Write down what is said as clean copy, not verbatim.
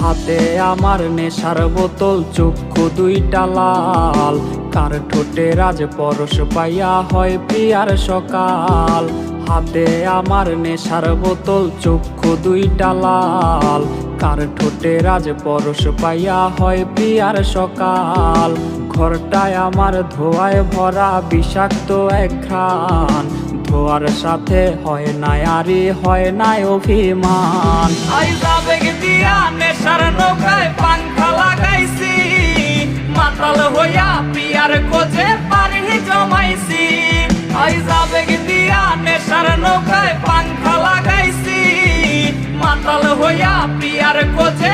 হাতে আমার নেশার বোতল, চক্ষু দুইটা লাল, কার ঠোঁটে রাজ পরশ পাইয়া হয় প্রিয়ার সকাল। হাতে আমার নেশার বোতল, চক্ষু দুইটা লাল, কার ঠোঁটে রাজ পরশ পাইয়া হয় প্রিয়ার সকাল। ঘরটায় আমার ধোঁয়ায় ভরা বিষাক্ত এক ঘ্রাণ, ধোয়ার সাথে হয় না আরি হয় না অভিমান। আইজ আবেগ দিয়া নেশার নৌকায় পাংখা লাগাইছি, মাতাল হইয়া পিয়ার খোঁজে পানি জমাইছি। আইজ আবেগ দিয়া নেশার নৌকায় পাংখা লাগাইছি, মাতাল হইয়া পিয়ার খোঁজে